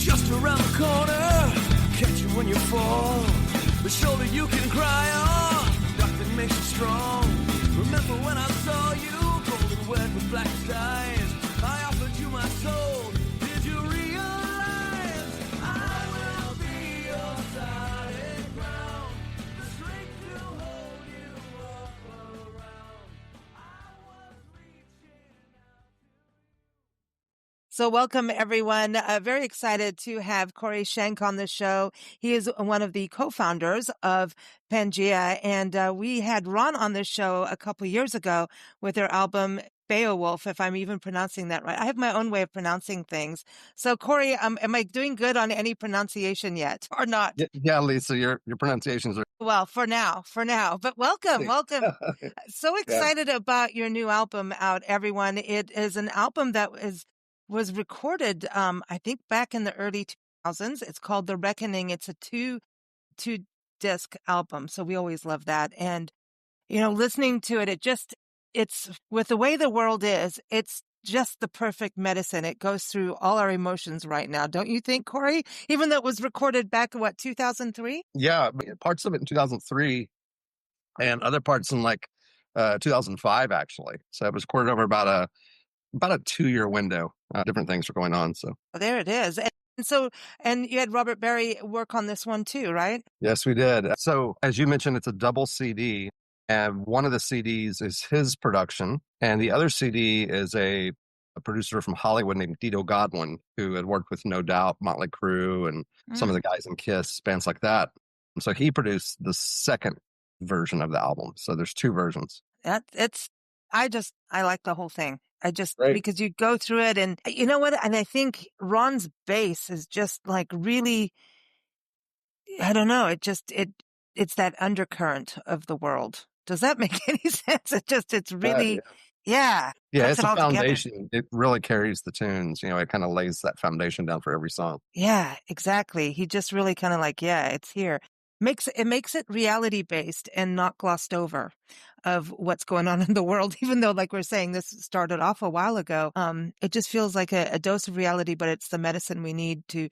just around the corner. Catch you when you fall, the shoulder you can cry on, rock that makes you strong. Remember when I saw you, golden wet with blackest eyes, I offered you my soul. Did you realize I will be your solid ground, the strength to hold you up around. I was reaching out. So welcome, everyone. Very excited to have Corey Schenck on the show. He is one of the co-founders of Pangaea, and we had Ron on the show a couple years ago with their album Beowulf, if I'm even pronouncing that right. I have my own way of pronouncing things. So, Corey, am I doing good on any pronunciation yet or not? Yeah, Lisa, your pronunciations are... Well, for now. But welcome. So excited about your new album out, everyone. It is an album that was recorded, I think back in the early 2000s. It's called The Reckoning. It's a two disc album. So we always love that. And, listening to it, it's with the way the world is, it's just the perfect medicine. It goes through all our emotions right now. Don't you think, Corey? Even though it was recorded back in 2003? Yeah, parts of it in 2003 and other parts in 2005, actually. So it was recorded over about a 2-year window. Different things were going on. So there it is. And you had Robert Berry work on this one too, right? Yes, we did. So as you mentioned, it's a double CD, and one of the CDs is his production, and the other CD is a producer from Hollywood named Dito Godwin, who had worked with No Doubt, Motley Crue, and some of the guys in Kiss, bands like that. And so he produced the second version of the album. So there's 2 versions. I like the whole thing. Right. Because you go through it, and you know what? And I think Ron's bass is just like really, I don't know. It's that undercurrent of the world. Does that make any sense? It's really, yeah. Yeah, It's a foundation. Together. It really carries the tunes. It kind of lays that foundation down for every song. Yeah, exactly. He just really kind of it's here. It makes it reality based and not glossed over of what's going on in the world. Even though, like we're saying, this started off a while ago, it just feels like a dose of reality, but it's the medicine we need to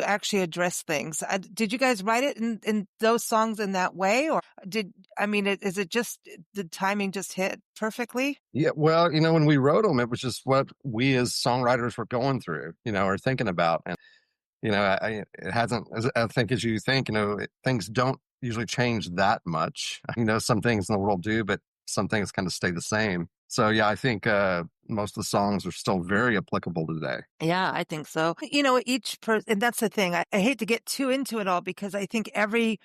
actually address things. Did you guys write it in those songs in that way? Or is it just the timing just hit perfectly? Yeah, well, when we wrote them, it was just what we as songwriters were going through, or thinking about. And, it hasn't, I think as you think, things don't usually change that much. Some things in the world do, but some things kind of stay the same. So, yeah, I think most of the songs are still very applicable today. Yeah, I think so. Each person, and that's the thing. I hate to get too into it all because I think everybody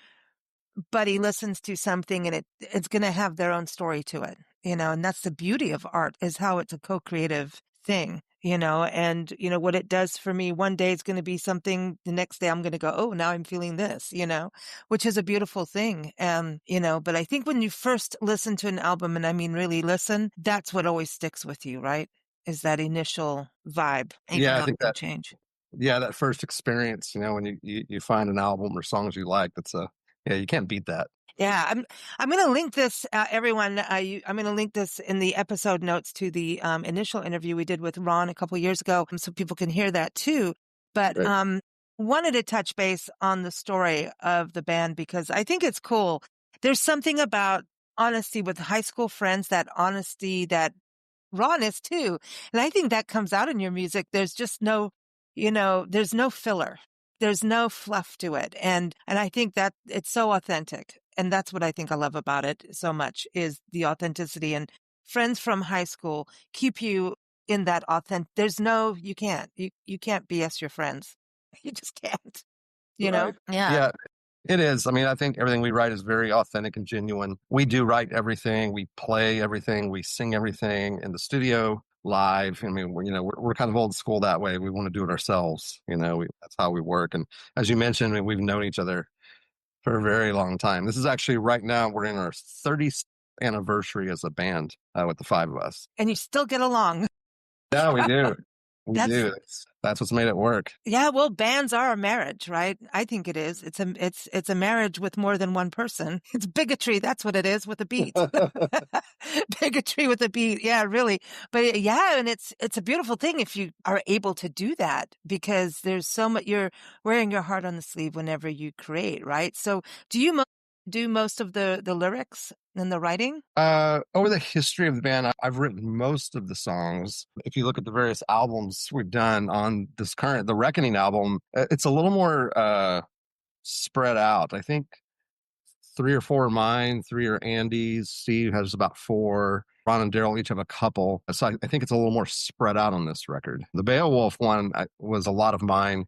listens to something and it's going to have their own story to it, and that's the beauty of art is how it's a co-creative thing, and, what it does for me one day is going to be something. The next day I'm going to go, oh, now I'm feeling this, which is a beautiful thing. But I think when you first listen to an album, and I mean really listen, that's what always sticks with you, right? Is that initial vibe. Yeah, I think that change. Yeah, that first experience, when you find an album or songs you like, you can't beat that. Yeah, I'm going to link this, everyone. I'm going to link this in the episode notes to the initial interview we did with Ron a couple years ago, so people can hear that too. But Right. Wanted to touch base on the story of the band because I think it's cool. There's something about honesty with high school friends, that honesty, that rawness too, and I think that comes out in your music. There's just no, there's no filler. There's no fluff to it. And I think that it's so authentic. And that's what I think I love about it so much is the authenticity, and friends from high school keep you in that authentic. You can't BS your friends. You just can't, Right. Yeah, it is. I think everything we write is very authentic and genuine. We do write everything. We play everything. We sing everything in the studio, live. We're kind of old school that way. We want to do it ourselves. That's how we work. And as you mentioned, we've known each other for a very long time. This is actually right now, we're in our 30th anniversary as a band with the 5 of us. And you still get along. Yeah, we do. We do. That's what's made it work. Yeah, well, bands are a marriage, right? I think it is. It's a marriage with more than one person. It's bigotry. That's what it is with a beat. Bigotry with a beat. Yeah, really. But yeah, and it's a beautiful thing if you are able to do that, because there's so much, you're wearing your heart on the sleeve whenever you create, right? So do you do most of the lyrics and the writing? Over the history of the band, I've written most of the songs. If you look at the various albums we've done on the Reckoning album, it's a little more spread out. I think 3 or 4 are mine, 3 are Andy's. Steve has about 4. Ron and Daryl each have a couple. So I think it's a little more spread out on this record. The Beowulf one was a lot of mine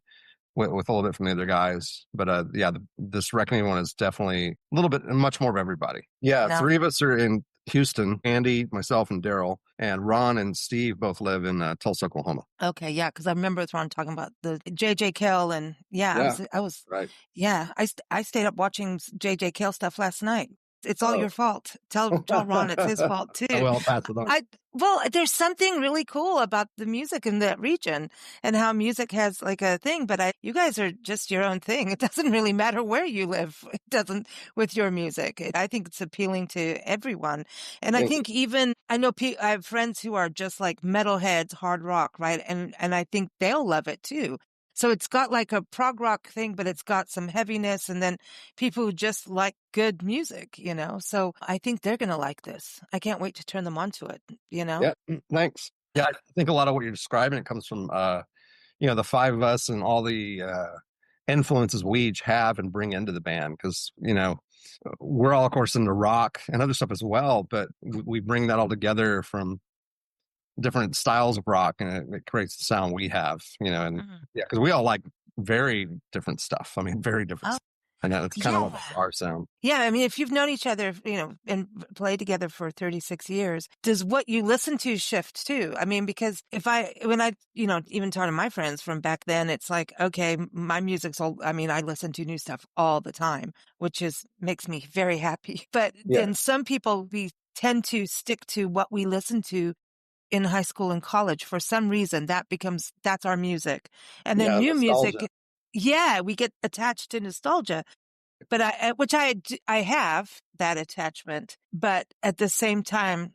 with a little bit from the other guys. But yeah, this Reckoning one is definitely a little bit, much more of everybody. Yeah, no. 3 of us are in Houston, Andy, myself, and Daryl. And Ron and Steve both live in Tulsa, Oklahoma. Okay, yeah, because I remember Ron talking about the J.J. Cale, and yeah. I was right. Yeah, I stayed up watching J.J. Cale stuff last night. It's all your fault. Tell Ron it's his fault too. Well, pass it on. Well, there's something really cool about the music in that region and how music has like a thing, but you guys are just your own thing. It doesn't really matter where you live. It doesn't with your music. I think it's appealing to everyone. And I think I know I have friends who are just like metalheads, hard rock, right? And I think they'll love it too. So it's got like a prog rock thing, but it's got some heaviness, and then people who just like good music, So I think they're going to like this. I can't wait to turn them onto it, Yeah, thanks. Yeah, I think a lot of what you're describing, it comes from, the 5 of us and all the influences we each have and bring into the band. Because, we're all, of course, into rock and other stuff as well, but we bring that all together from different styles of rock, and it creates the sound we have, and yeah, because we all like very different stuff. I mean, very different stuff. And that's kind of like our sound. Yeah, I mean, if you've known each other, and played together for 36 years, does what you listen to shift too? I mean, because when I even talk to my friends from back then, it's like, okay, my music's all, I mean, I listen to new stuff all the time, which makes me very happy. But then some people, we tend to stick to what we listen to in high school and college. For some reason, that's our music. And then new nostalgia. Music, we get attached to nostalgia. But I have that attachment, but at the same time,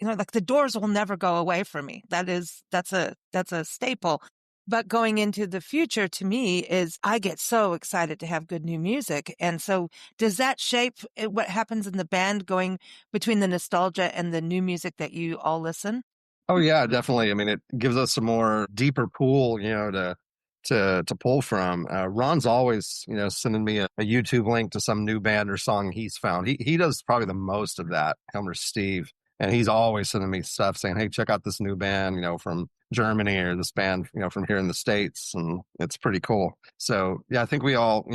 like the Doors will never go away from me. That's a staple. But going into the future, to me, is I get so excited to have good new music. And so does that shape what happens in the band, going between the nostalgia and the new music that you all listen? Oh, yeah, definitely. I mean, it gives us a more deeper pool, to pull from. Ron's always, sending me a YouTube link to some new band or song he's found. He does probably the most of that, Helmer Steve. And he's always sending me stuff saying, hey, check out this new band, from Germany, or this band, from here in the States. And it's pretty cool. So, yeah, I think we all,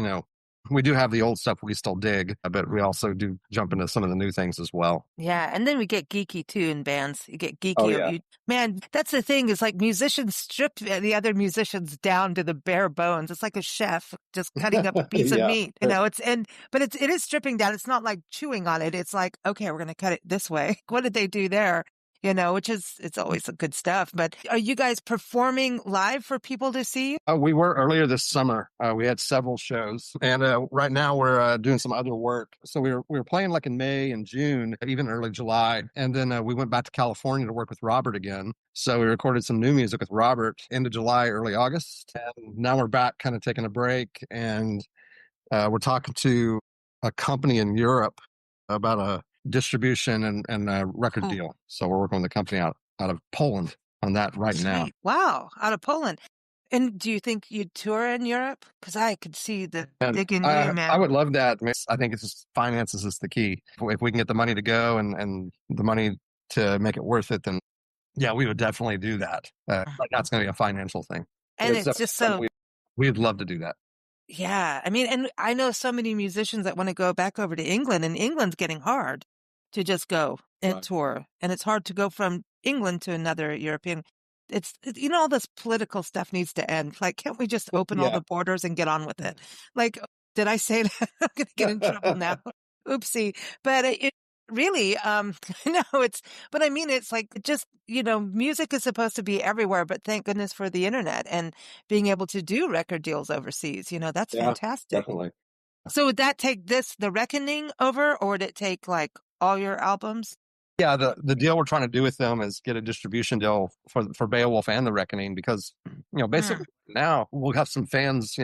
we do have the old stuff we still dig, but we also do jump into some of the new things as well. Yeah. And then we get geeky too in bands. You get geeky. Oh, yeah. Man, that's the thing, is like musicians strip the other musicians down to the bare bones. It's like a chef just cutting up a piece of meat, but it is stripping down. It's not like chewing on it. It's like, okay, we're going to cut it this way. What did they do there? It's always good stuff. But are you guys performing live for people to see? We were earlier this summer. We had several shows, and right now we're doing some other work. So we were playing like in May and June, even early July, and then we went back to California to work with Robert again. So we recorded some new music with Robert end of July, early August, and now we're back, kind of taking a break, and we're talking to a company in Europe about a distribution and a record deal. So we're working with a company out of Poland on that right now. Wow, out of Poland. And do you think you'd tour in Europe? Because I could see the digging man. I would love that. I think it's just finances is the key. If we can get the money to go and the money to make it worth it, then yeah, we would definitely do that. But that's going to be a financial thing. And it's just so... We'd love to do that. Yeah. I mean, and I know so many musicians that want to go back over to England, and England's getting hard to just go and tour. And it's hard to go from England to another European. It's all this political stuff needs to end. Like, can't we just open all the borders and get on with it? Like, did I say that? I'm going to get in trouble now. Oopsie. But really. No, but I mean, it's like just, music is supposed to be everywhere, but thank goodness for the internet and being able to do record deals overseas. That's Yeah, fantastic. definitely. So would that take The Reckoning over, or would it take like all your albums? Yeah, the deal we're trying to do with them is get a distribution deal for Beowulf and The Reckoning because, basically now we'll have some fans,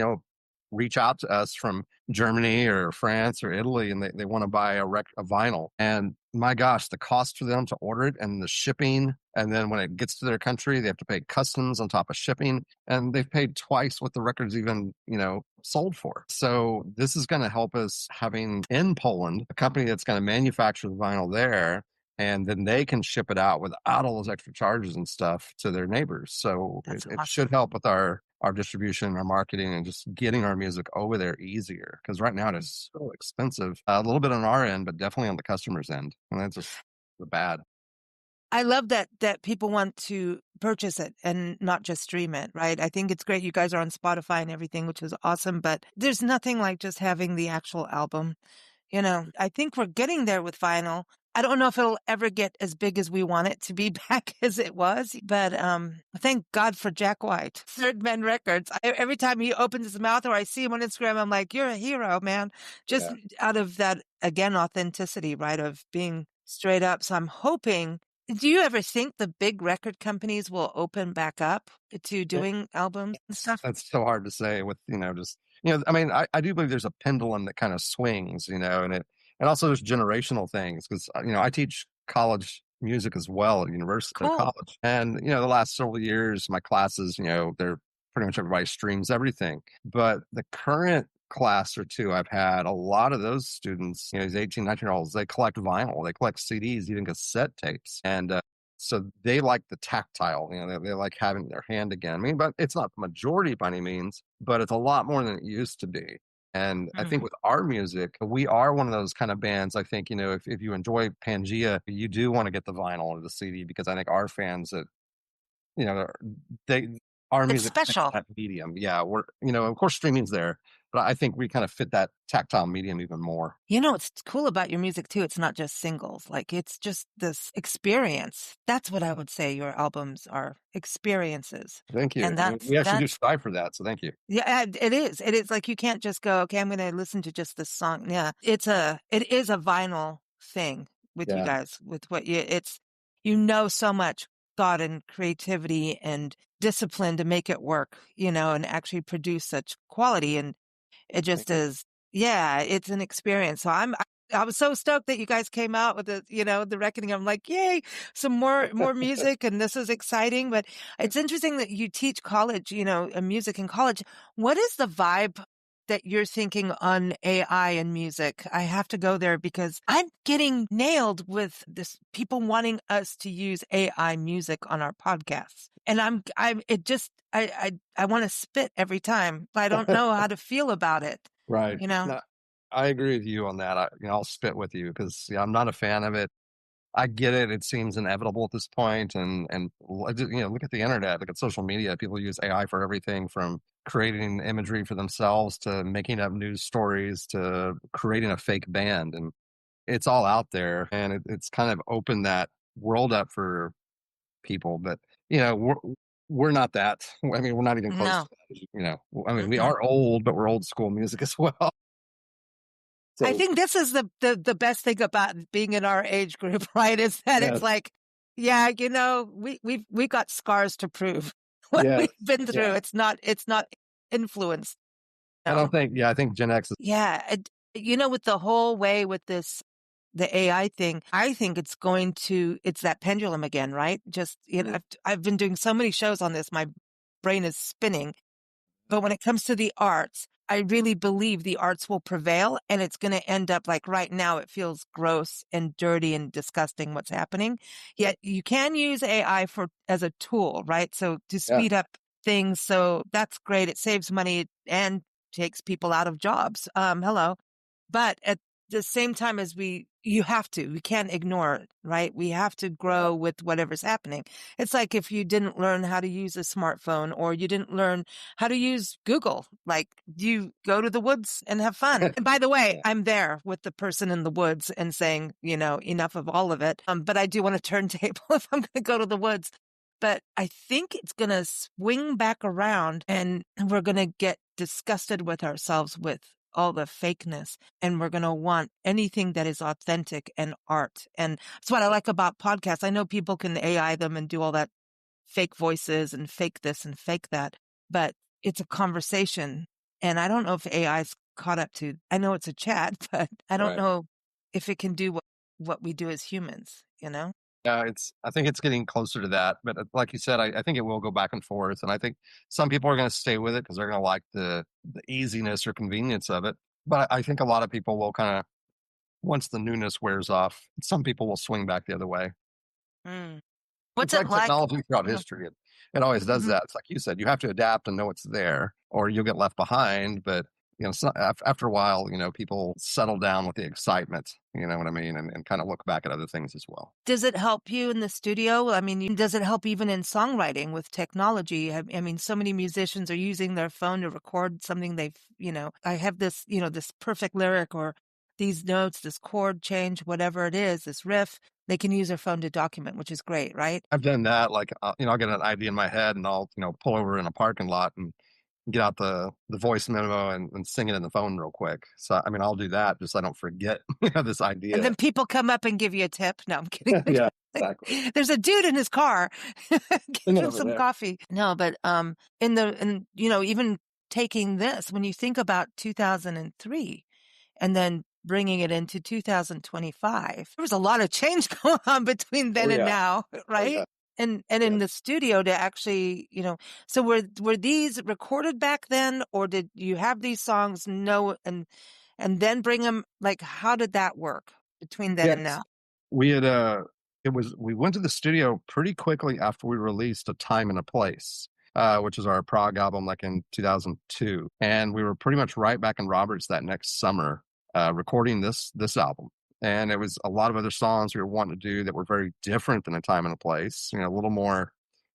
reach out to us from Germany or France or Italy, and they want to buy a vinyl. And my gosh, the cost for them to order it and the shipping, and then when it gets to their country, they have to pay customs on top of shipping, and they've paid twice what the record's even, sold for. So this is going to help us having in Poland a company that's going to manufacture the vinyl there, and then they can ship it out without all those extra charges and stuff to their neighbors. So That's it awesome. should help with our distribution, our marketing, and just getting our music over there easier. Because right now it is so expensive, a little bit on our end, but definitely on the customer's end. And that's just the bad. I love that people want to purchase it and not just stream it, right? I think it's great. You guys are on Spotify and everything, which is awesome, but there's nothing like just having the actual album. I think we're getting there with vinyl. I don't know if it'll ever get as big as we want it to be back as it was, but thank God for Jack White, Third Man Records. Every time he opens his mouth or I see him on Instagram, I'm like, you're a hero, man. Just out of that, again, authenticity, right, of being straight up. So I'm hoping. Do you ever think the big record companies will open back up to doing albums and stuff? That's so hard to say with, just, I mean, I do believe there's a pendulum that kind of swings, and also there's generational things because, I teach college music as well at university or college. And, the last several years, my classes, they're pretty much everybody streams everything. But the current class or two I've had, a lot of those students, these 18, 19-year-olds, they collect vinyl, they collect CDs, even cassette tapes. And so they like the tactile, they like having their hand again. I mean, but it's not the majority by any means, but it's a lot more than it used to be. And I think with our music, we are one of those kind of bands. I think, if you enjoy Pangaea, you do want to get the vinyl or the CD because I think our fans that, our music it's special. That medium. Yeah, we're, of course streaming's there, but I think we kind of fit that tactile medium even more. What's cool about your music too, it's not just singles. Like it's just this experience. That's what I would say your albums are, experiences. Thank you. And we actually do strive for that, so thank you. Yeah, it is. It is like you can't just go, okay, I'm going to listen to just this song. Yeah. It is a vinyl thing with you guys, with what it's so much thought and creativity and discipline to make it work, and actually produce such quality. And it just is, it's an experience. So I was so stoked that you guys came out with the Reckoning. I'm like, yay, some more music, and this is exciting. But it's interesting that you teach college, music in college. What is the vibe that you're thinking on AI and music? I have to go there because I'm getting nailed with this, people wanting us to use AI music on our podcasts. And I want to spit every time. I don't know how to feel about it. Right. No, I agree with you on that. I'll spit with you because I'm not a fan of it. I get it. It seems inevitable at this point. And look at the internet, look at social media. People use AI for everything from creating imagery for themselves to making up news stories to creating a fake band. And it's all out there. And it's kind of opened that world up for people. But, we're not that. I mean, we're not even close to that. I mean, we are old, but we're old school music as well. So, I think this is the best thing about being in our age group, right? Is that it's like, we've got scars to prove what we've been through. Yeah. It's not influence. No. I think Gen X is. Yeah. With the whole way with this, the AI thing, I think it's that pendulum again, right? Just, I've been doing so many shows on this. My brain is spinning. But when it comes to the arts, I really believe the arts will prevail, and it's going to end up like right now, it feels gross and dirty and disgusting what's happening. Yet you can use AI as a tool, right? So to speed up things. So that's great. It saves money and takes people out of jobs. Hello. But the same time as we can't ignore it, right? We have to grow with whatever's happening. It's like if you didn't learn how to use a smartphone or you didn't learn how to use Google, like you go to the woods and have fun. And by the way, I'm there with the person in the woods and saying, enough of all of it. But I do want a turntable if I'm going to go to the woods. But I think it's going to swing back around and we're going to get disgusted with ourselves with all the fakeness. And we're going to want anything that is authentic and art. And that's what I like about podcasts. I know people can AI them and do all that fake voices and fake this and fake that, but it's a conversation. And I don't know if AI's caught up to, I know it's a chat, but I don't know if it can do what we do as humans, Yeah, I think it's getting closer to that. But like you said, I think it will go back and forth. And I think some people are going to stay with it because they're going to like the easiness or convenience of it. But I think a lot of people will kind of, once the newness wears off, some people will swing back the other way. What's it's it like technology throughout history. It always does that. It's like you said, you have to adapt and know it's there or you'll get left behind. But after a while, people settle down with the excitement, you know what I mean? And kind of look back at other things as well. Does it help you in the studio? I mean, does it help even in songwriting with technology? I mean, so many musicians are using their phone to record something I have this, this perfect lyric or these notes, this chord change, whatever it is, this riff, they can use their phone to document, which is great, right? I've done that. Like, I'll get an idea in my head and I'll, pull over in a parking lot and get out the voice memo and sing it in the phone real quick. So, I mean, I'll do that just so I don't forget this idea. And then people come up and give you a tip. No, I'm kidding. Yeah, exactly. There's a dude in his car. Give him some coffee. No, but even taking this, when you think about 2003 and then bringing it into 2025, there was a lot of change going on between then and now, right? Oh, yeah. And in the studio to actually, so were these recorded back then, or did you have these songs and then bring them? Like, how did that work between then and now? We had we went to the studio pretty quickly after we released A Time and a Place, which is our Prog album, like in 2002, and we were pretty much right back in Roberts that next summer, recording this album. And it was a lot of other songs we were wanting to do that were very different than A Time and a Place, a little more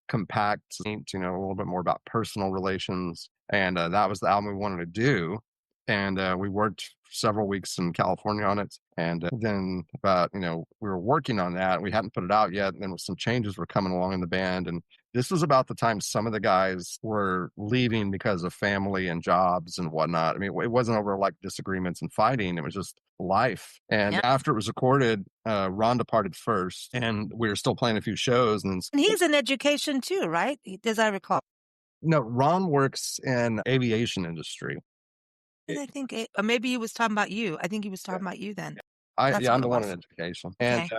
compact, a little bit more about personal relations. And that was the album we wanted to do. And we worked several weeks in California on it. And then we were working on that. We hadn't put it out yet. And then some changes were coming along in the band. And this was about the time some of the guys were leaving because of family and jobs and whatnot. I mean, it wasn't over like disagreements and fighting. It was just life. And after it was recorded, Ron departed first, and we were still playing a few shows. And he's in education too, right? As I recall. No, Ron works in aviation industry. And I think maybe he was talking about you. I think he was talking about you then. I'm the one in education. And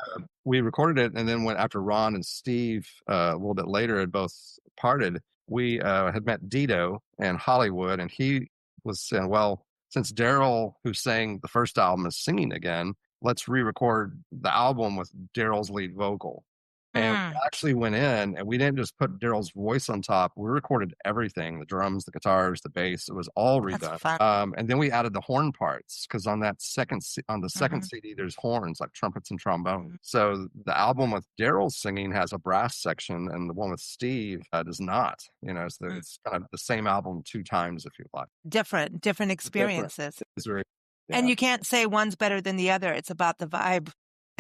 we recorded it. And then after Ron and Steve, a little bit later, had both parted, we had met Dito in Hollywood. And he was saying, well, since Daryl, who sang the first album, is singing again, let's re-record the album with Daryl's lead vocal. And we actually went in and we didn't just put Daryl's voice on top. We recorded everything, the drums, the guitars, the bass. It was all redone. And then we added the horn parts because on that second CD, there's horns like trumpets and trombone. So the album with Daryl singing has a brass section and the one with Steve does not. It's kind of the same album two times, if you like. Different experiences. It's very, and you can't say one's better than the other. It's about the vibe.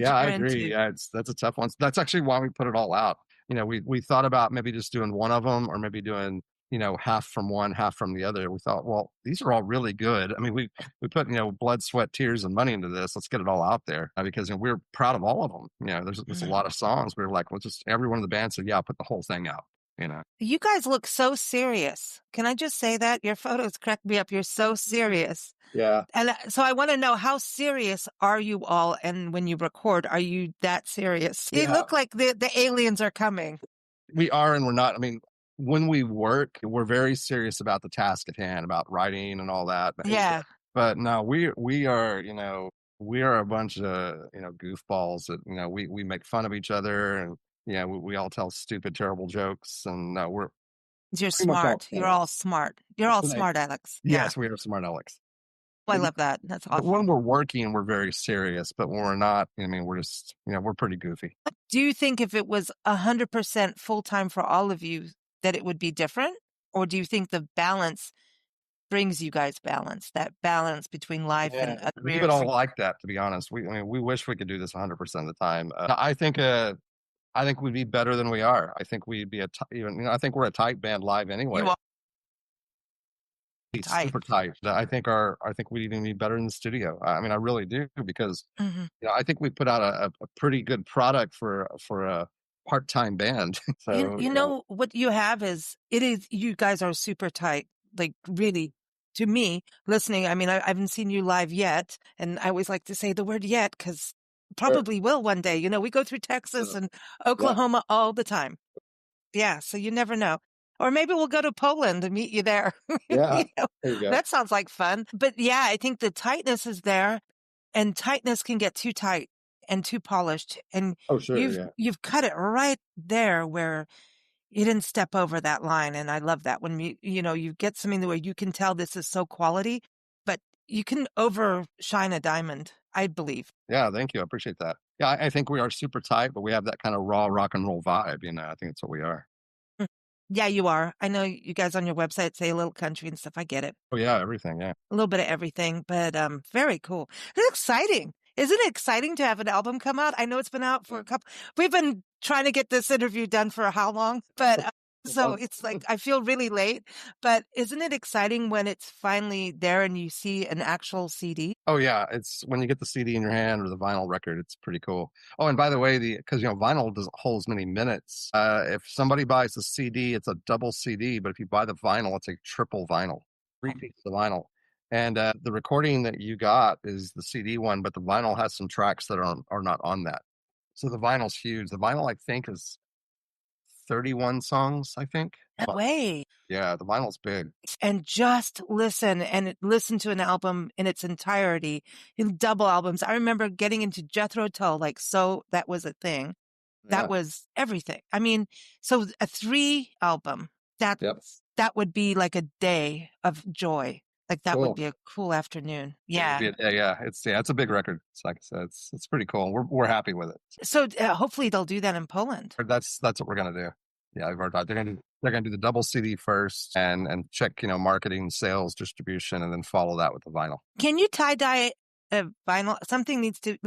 Yeah, I agree. Yeah, that's a tough one. That's actually why we put it all out. We thought about maybe just doing one of them or maybe doing, half from one, half from the other. We thought, well, these are all really good. I mean, we put, blood, sweat, tears, and money into this. Let's get it all out there because we're proud of all of them. There's a lot of songs. We were like, well, just every one of the bands said, yeah, put the whole thing out. You guys look so serious. Can I just say that? Your photos crack me up. You're so serious. Yeah. And so I want to know, how serious are you all? And when you record, are you that serious? You look like the aliens are coming. We are and we're not. I mean, when we work, we're very serious about the task at hand, about writing and all that. But no, we are, we are a bunch of, goofballs that, we make fun of each other and, we all tell stupid, terrible jokes, and you're smart. You're all smart. You're all smart, Alex. Yes, we are smart, Alex. I love that. That's awesome. When we're working, we're very serious, but when we're not, I mean, we're just, we're pretty goofy. Do you think if it was 100% full-time for all of you, that it would be different? Or do you think the balance brings you guys balance, that balance between life and a We career? would all like that, to be honest. We wish we could do this 100% of the time. I think we'd be better than we are. I think we'd be I think we're a tight band live anyway. You are It's tight. super tight. I think we'd even be better in the studio. I mean, I really do, because I think we put out a pretty good product for a part-time band. So You know what you have is you guys are super tight. Like really, to me, listening. I mean, I haven't seen you live yet, and I always like to say the word "yet" because probably will one day. We go through Texas and Oklahoma all the time. Yeah, so you never know. Or maybe we'll go to Poland and meet you there. Yeah, there you go. That sounds like fun. But yeah, I think the tightness is there, and tightness can get too tight and too polished. And Oh, sure, you've cut it right there where you didn't step over that line. And I love that when you get something where you can tell this is so quality, but you can overshine a diamond, I believe. Yeah, thank you. I appreciate that. Yeah, I think we are super tight, but we have that kind of raw rock and roll vibe. I think that's what we are. Yeah, you are. I know you guys on your website say a little country and stuff. I get it. Oh yeah, everything. Yeah, A little bit of everything, but very cool. It's exciting. Isn't it exciting to have an album come out? I know it's been out for a couple. We've been trying to get this interview done for how long? But so it's like I feel really late. But isn't it exciting when it's finally there and you see an actual CD? Oh yeah, it's when you get the CD in your hand or the vinyl record, it's pretty cool. Oh, and by the way, because vinyl doesn't hold as many minutes. If somebody buys the CD, it's a double CD, but if you buy the vinyl, it's a triple vinyl, 3 pieces of vinyl. And the recording that you got is the CD one, but the vinyl has some tracks that are not on that. So the vinyl's huge. The vinyl, I think, is 31 songs, I think. That way. Yeah, the vinyl's big. And just listen to an album in its entirety, in double albums. I remember getting into Jethro Tull, so that was a thing. That was everything. I mean, so a 3 album, that would be like a day of joy. Like that would be a cool afternoon. Yeah. It's a big record. It's like I said, it's pretty cool. We're happy with it. So hopefully they'll do that in Poland. That's what we're gonna do. Yeah, they're gonna do the double CD first and check marketing, sales, distribution, and then follow that with the vinyl. Can you tie dye a vinyl? Something needs to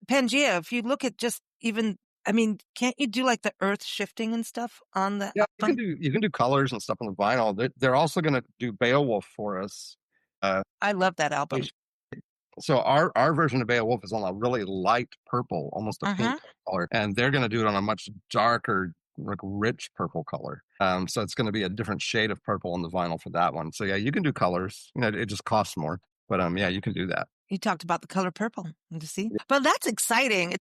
Pangaea. If you look at just even. I mean, can't you do like the earth shifting and stuff on the? Yeah, you can do colors and stuff on the vinyl. They're also going to do Beowulf for us. I love that album. So our version of Beowulf is on a really light purple, almost a pink color, and they're going to do it on a much darker, like rich purple color. So it's going to be a different shade of purple on the vinyl for that one. So yeah, you can do colors. It just costs more, but yeah, you can do that. You talked about the color purple. You see, but that's exciting.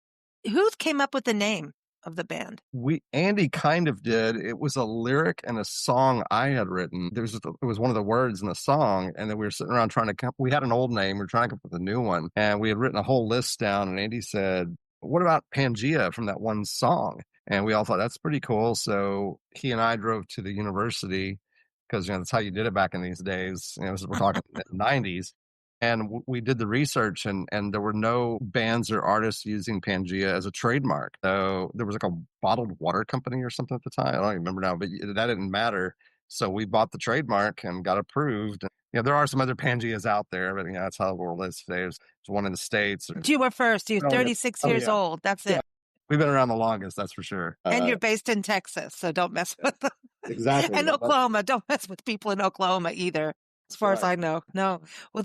Who came up with the name of the band? Andy kind of did. It was a lyric and a song I had written. It was one of the words in the song, and then we were sitting around we had an old name, we were trying to come up with a new one, and we had written a whole list down, and Andy said, what about Pangaea from that one song? And we all thought, that's pretty cool. So he and I drove to the university, because that's how you did it back in these days. We're talking the 90s. And we did the research, and there were no bands or artists using Pangaea as a trademark. So there was like a bottled water company or something at the time. I don't even remember now, but that didn't matter. So we bought the trademark and got approved. There are some other Pangaeas out there, but that's how the world is today. There's one in the States. You were first. You're 36 years old. That's it. We've been around the longest, that's for sure. And you're based in Texas, so don't mess with them. Exactly. And Oklahoma. Don't mess with people in Oklahoma either, as far as I know. No. Well,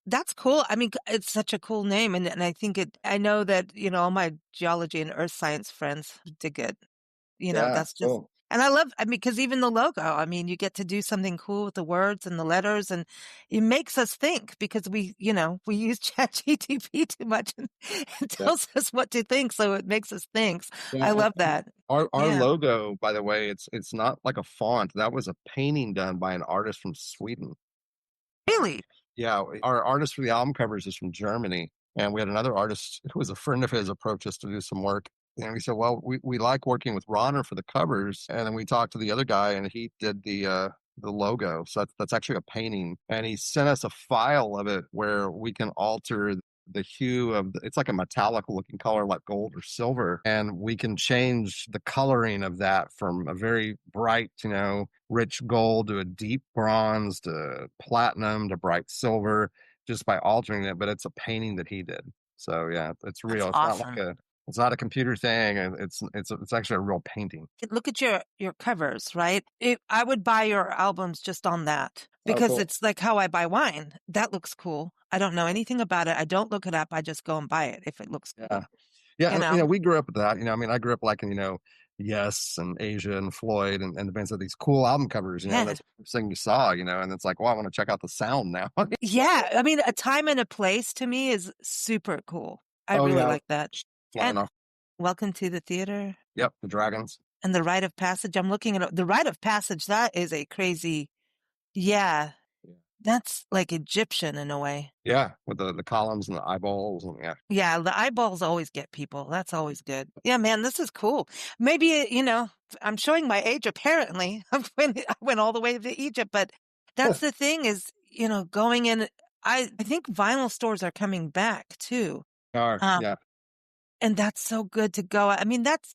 that's cool. I mean, it's such a cool name. And I think I know that, all my geology and earth science friends dig it. That's just, cool. And I love, because even the logo, you get to do something cool with the words and the letters, and it makes us think, because we use ChatGPT too much and it tells us what to think. So it makes us think. Yeah. I love that. Our logo, by the way, it's not like a font. That was a painting done by an artist from Sweden. Really? Yeah, our artist for the album covers is from Germany, and we had another artist who was a friend of his approach us to do some work. And we said, well, we like working with Ronner for the covers, and then we talked to the other guy, and he did the the logo. So that's actually a painting. And he sent us a file of it where we can alter the hue of it's like a metallic looking color like gold or silver, and we can change the coloring of that from a very bright, rich gold to a deep bronze to platinum to bright silver just by altering it. But it's a painting that he did, so yeah, it's real. That's It's not like awesome. it's not a computer thing. It's actually a real painting. Look at your covers, right? I would buy your albums just on that Oh, because cool. it's like how I buy wine. That looks cool. I don't know anything about it. I don't look it up. I just go and buy it if it looks cool. Yeah. Yeah, You know? we grew up with that. I grew up liking, Yes and Asia and Floyd and the bands that these cool album covers, Yeah. that's the first thing you saw, and it's like, well, I want to check out the sound now. Yeah. I mean, a time and a place to me is super cool. I Oh, really yeah. like that. Flying And off. Welcome to the Theater. Yep, the Dragons. And the Rite of Passage. I'm looking at the Rite of Passage. That is a crazy, yeah. That's like Egyptian in a way. Yeah, with the columns and the eyeballs and yeah. Yeah, the eyeballs always get people. That's always good. Yeah, man, this is cool. Maybe, I'm showing my age apparently. I went all the way to Egypt, but that's the thing is, going in. I think vinyl stores are coming back too. Yeah. And that's so good to go. I mean, that's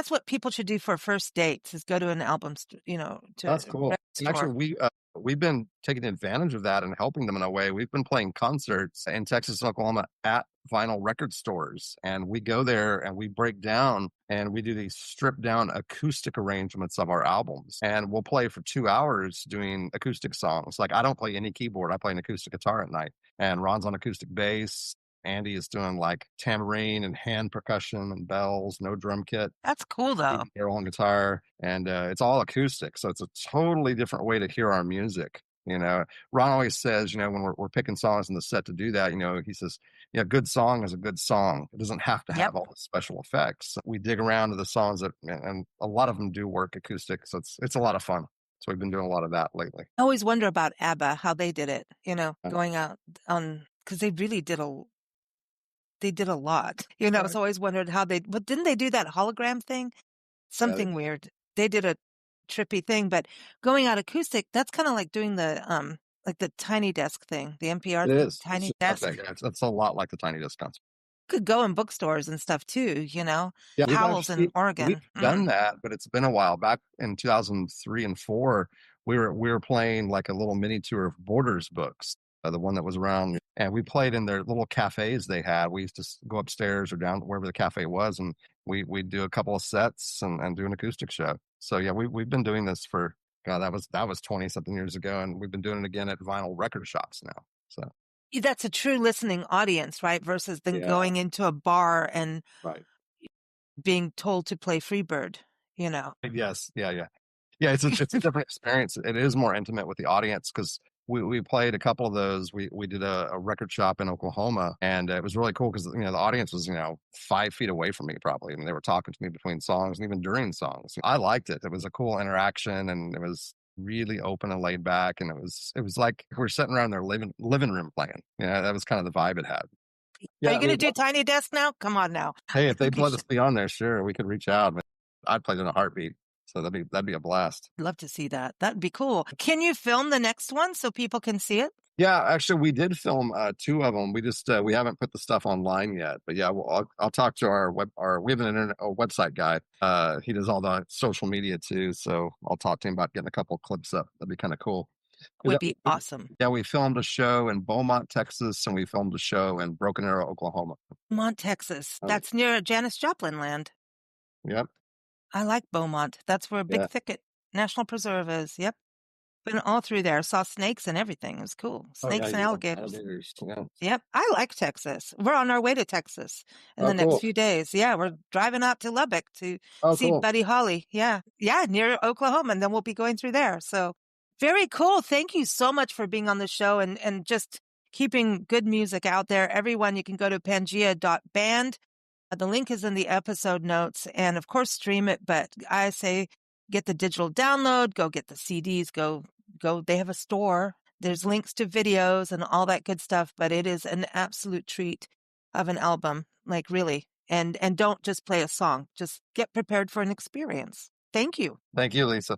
what people should do for first dates is go to an album, to That's cool. store. Actually, we've been taking advantage of that and helping them in a way. We've been playing concerts in Texas and Oklahoma at vinyl record stores, and we go there and we break down and we do these stripped down acoustic arrangements of our albums, and we'll play for 2 hours doing acoustic songs. Like I don't play any keyboard; I play an acoustic guitar at night, and Ron's on acoustic bass. Andy is doing like tambourine and hand percussion and bells, no drum kit. That's cool though. Air on guitar, and it's all acoustic, so it's a totally different way to hear our music. Ron always says, when we're picking songs in the set to do that, he says, "Yeah, good song is a good song. It doesn't have to have all the special effects." We dig around to the songs and a lot of them do work acoustic, so it's a lot of fun. So we've been doing a lot of that lately. I always wonder about ABBA, how they did it. Going out on because they really did they did a lot. So I always wondered how but didn't they do that hologram thing? Something weird. They did a trippy thing, but going out acoustic, that's kind of like doing the Tiny Desk thing, the NPR It is. Tiny Desk. It's a lot like the Tiny Desk concert. Could go in bookstores and stuff too, Yeah, Howells in Oregon. We've done that, but it's been a while. Back in 2003 and 4, we were playing like a little mini tour of Borders books, the one that was around, and we played in their little cafes they had. We used to go upstairs or down wherever the cafe was, and we'd do a couple of sets and do an acoustic show. So yeah, we've been doing this for God, that was 20 something years ago, and we've been doing it again at vinyl record shops now. So that's a true listening audience, right? Versus then going into a bar and being told to play Freebird, Yes. Yeah. It's a different experience. It is more intimate with the audience because we played a couple of those. We did a record shop in Oklahoma, and it was really cool because the audience was 5 feet away from me probably, and they were talking to me between songs and even during songs. I liked it. It was a cool interaction, and it was really open and laid back, and it was like we were sitting around their living room playing. That was kind of the vibe it had. Are you going to do Tiny Desk now? Come on now. Hey, if they'd let us be on there, sure, we could reach out. But I'd play it in a heartbeat. So that'd be a blast. I'd love to see that. That'd be cool. Can you film the next one so people can see it? Yeah, actually, we did film 2 of them. We just we haven't put the stuff online yet. But yeah, I'll talk to we have a website guy. He does all the social media too. So I'll talk to him about getting a couple clips up. That'd be kind of cool. Would be awesome. Yeah, we filmed a show in Beaumont, Texas, and we filmed a show in Broken Arrow, Oklahoma. Beaumont, Texas. That's near Janis Joplin land. Yep. I like Beaumont. That's where Big Thicket National Preserve is. Yep. Been all through there. Saw snakes and everything. It was cool. Snakes and alligators. Yep. I like Texas. We're on our way to Texas in the next few days. Yeah. We're driving out to Lubbock to see Buddy Holly. Yeah. Yeah. Near Oklahoma. And then we'll be going through there. So very cool. Thank you so much for being on the show and just keeping good music out there. Everyone, you can go to pangaea.band. The link is in the episode notes, and of course stream it, but I say get the digital download, go get the CDs, go. They have a store. There's links to videos and all that good stuff, but it is an absolute treat of an album, like really. And don't just play a song, just get prepared for an experience. Thank you. Thank you, Lisa.